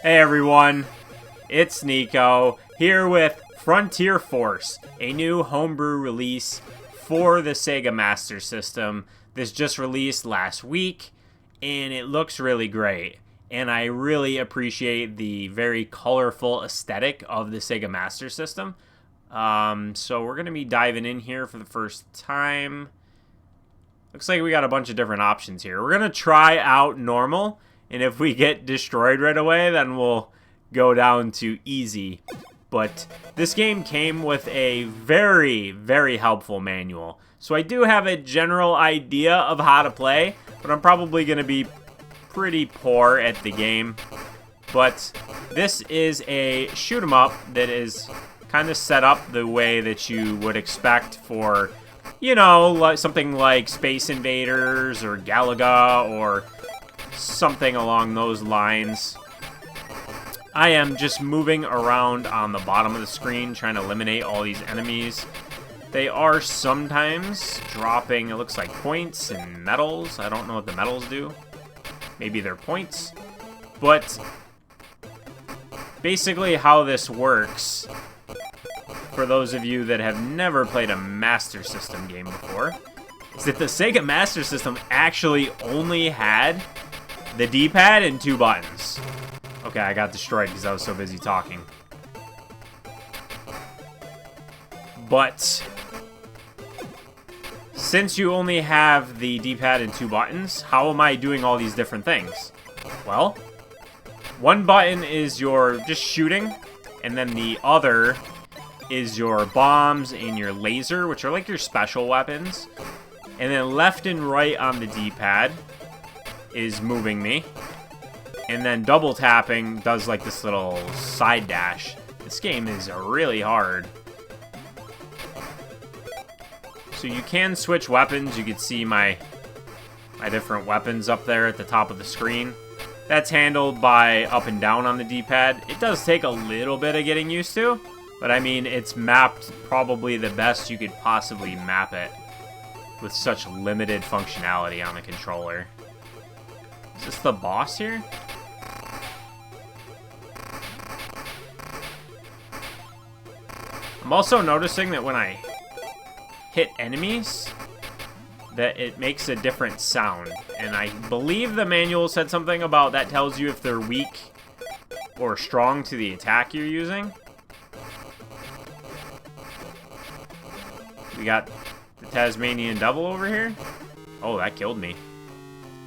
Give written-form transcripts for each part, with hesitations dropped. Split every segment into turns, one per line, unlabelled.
Hey everyone, it's Nico, here with Frontier Force, a new homebrew release for the Sega Master System. This just released last week, and it looks really great. And I really appreciate the very colorful aesthetic of the Sega Master System. So we're going to be diving in here for the first time. Looks like we got a bunch of different options here. We're going to try out normal. And if we get destroyed right away, then we'll go down to easy. But this game came with a very, very helpful manual. So I do have a general idea of how to play, but I'm probably going to be pretty poor at the game. But this is a shoot 'em up that is kind of set up the way that you would expect for, you know, like something like Space Invaders or Galaga or something along those lines. I am just moving around on the bottom of the screen trying to eliminate all these enemies. They are sometimes dropping, it looks like, points and medals. I don't know what the medals do. Maybe they're points. But basically how this works, for those of you that have never played a Master System game before, is that the Sega Master System actually only had the D-pad and 2 buttons. Okay, I got destroyed because I was so busy talking. But since you only have the D-pad and 2 buttons, how am I doing all these different things? Well, one button is your just shooting, and then the other is your bombs and your laser, which are like your special weapons. And then left and right on the D-pad is moving me. And then double tapping does like this little side dash. This game is really hard. So you can switch weapons. You can see my different weapons up there at the top of the screen. That's handled by up and down on the D-pad. It does take a little bit of getting used to, but I mean, it's mapped probably the best you could possibly map it with such limited functionality on the controller. Is this the boss here? I'm also noticing that when I hit enemies, that it makes a different sound. And I believe the manual said something about that tells you if they're weak or strong to the attack you're using. We got the Tasmanian Devil over here. Oh, that killed me.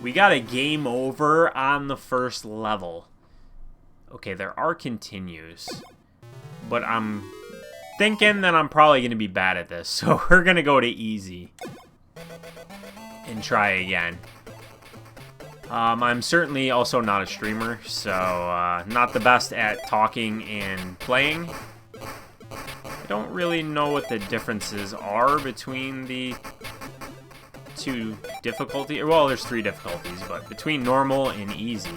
We got a game over on the first level. Okay, there are continues. But I'm thinking that I'm probably going to be bad at this. So we're going to go to easy. And try again. I'm certainly also not a streamer. So not the best at talking and playing. I don't really know what the differences are between the two difficulty. Well, there's 3 difficulties, but between normal and easy.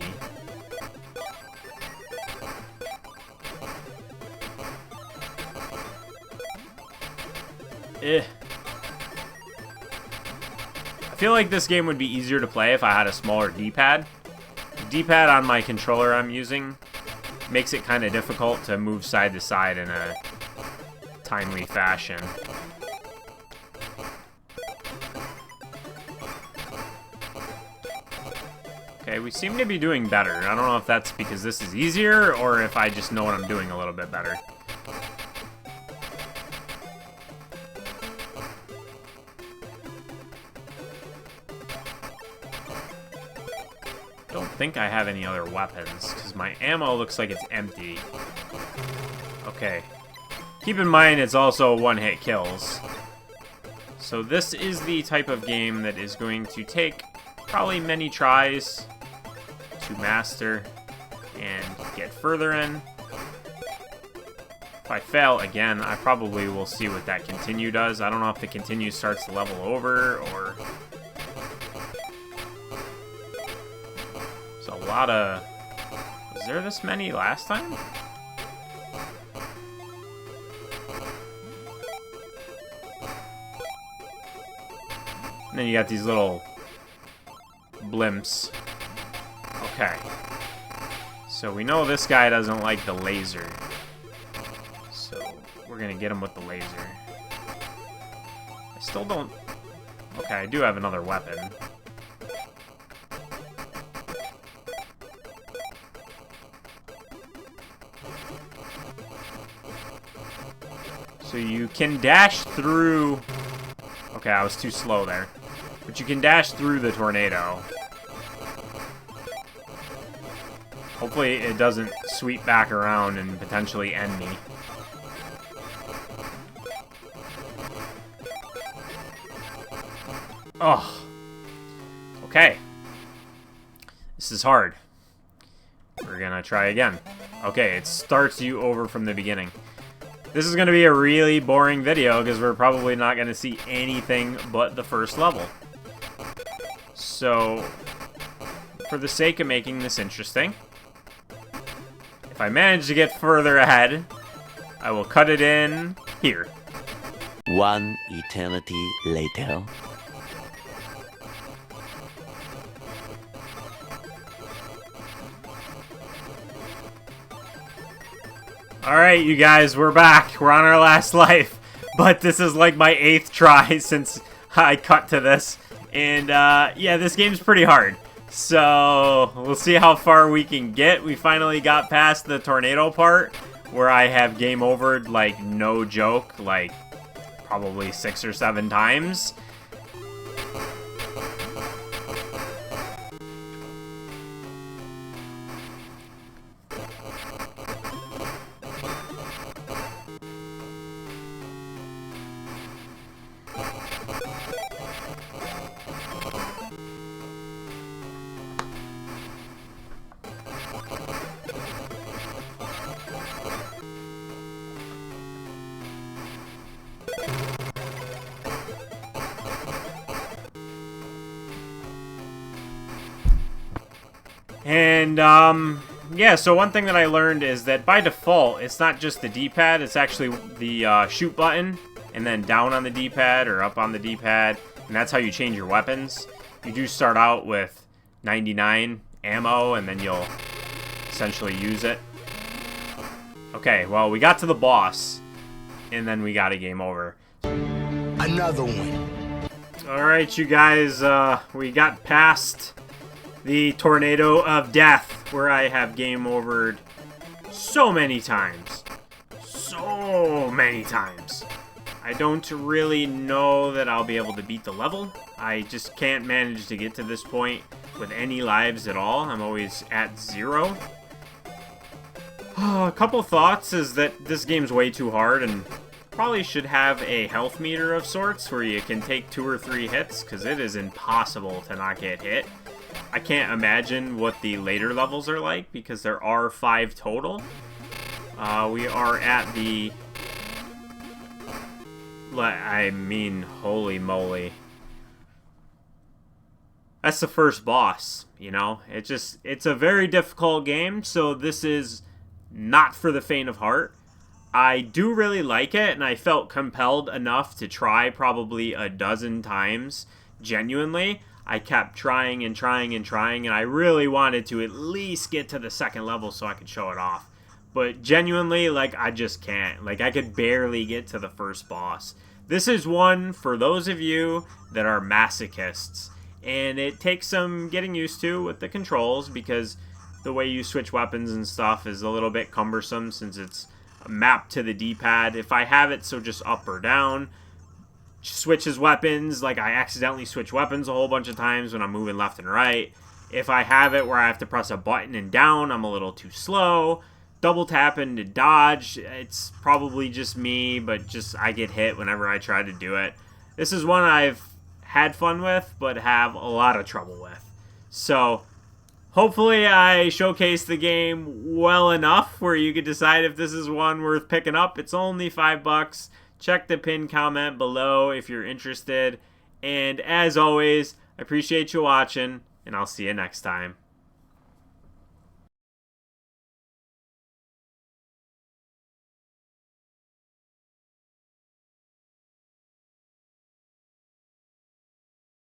I feel like this game would be easier to play if I had a smaller D-pad. The D-pad on my controller I'm using makes it kind of difficult to move side to side in a timely fashion. Okay, we seem to be doing better. I don't know if that's because this is easier or if I just know what I'm doing a little bit better. Don't think I have any other weapons because my ammo looks like it's empty. Okay. Keep in mind it's also one-hit kills. So this is the type of game that is going to take probably many tries to master and get further in. If I fail again, I probably will see what that continue does. I don't know if the continue starts the level over or... There's a lot of... Was there this many last time? And then you got these little blimps. Okay. So we know this guy doesn't like the laser. So we're gonna get him with the laser. I still don't... Okay, I do have another weapon. So you can dash through... Okay, I was too slow there. But you can dash through the tornado. Hopefully it doesn't sweep back around and potentially end me. Oh. Okay. This is hard. We're gonna try again. Okay, it starts you over from the beginning. This is gonna be a really boring video because we're probably not gonna see anything but the first level. So, for the sake of making this interesting, if I manage to get further ahead, I will cut it in here.
One eternity later.
Alright, you guys, we're back. We're on our last life. But this is like my 8th try since I cut to this. And, yeah, this game's pretty hard. So, we'll see how far we can get. We finally got past the tornado part, where I have game overed, like, no joke, like, probably 6 or 7 times. And, yeah, so one thing that I learned is that by default, it's not just the D-pad, it's actually the shoot button, and then down on the D-pad or up on the D-pad, and that's how you change your weapons. You do start out with 99 ammo, and then you'll essentially use it. Okay, well, we got to the boss, and then we got a game over.
Another one.
Alright, you guys, we got past the tornado of death, where I have game overed so many times. So many times. I don't really know that I'll be able to beat the level. I just can't manage to get to this point with any lives at all. I'm always at 0. A couple thoughts is that this game's way too hard and probably should have a health meter of sorts where you can take 2 or 3 hits, because it is impossible to not get hit. I can't imagine what the later levels are like, because there are 5 total. We are at the... I mean, holy moly. That's the first boss, you know? It's a very difficult game, so this is not for the faint of heart. I do really like it, and I felt compelled enough to try probably a dozen times, genuinely. I kept trying and trying and trying, and I really wanted to at least get to the second level so I could show it off. But genuinely, like, I just can't. Like, I could barely get to the first boss. This is one for those of you that are masochists. And it takes some getting used to with the controls, because the way you switch weapons and stuff is a little bit cumbersome since it's mapped to the D-pad. If I have it so just up or down, switches weapons, like I accidentally switch weapons a whole bunch of times when I'm moving left and right. If I have it where I have to press a button and down, I'm a little too slow. Double tapping to dodge, it's probably just me, but just I get hit whenever I try to do it. This is one I've had fun with, but have a lot of trouble with. So, hopefully I showcase the game well enough where you can decide if this is one worth picking up. It's only $5. Check the pinned comment below if you're interested. And as always, I appreciate you watching, and I'll see you next time.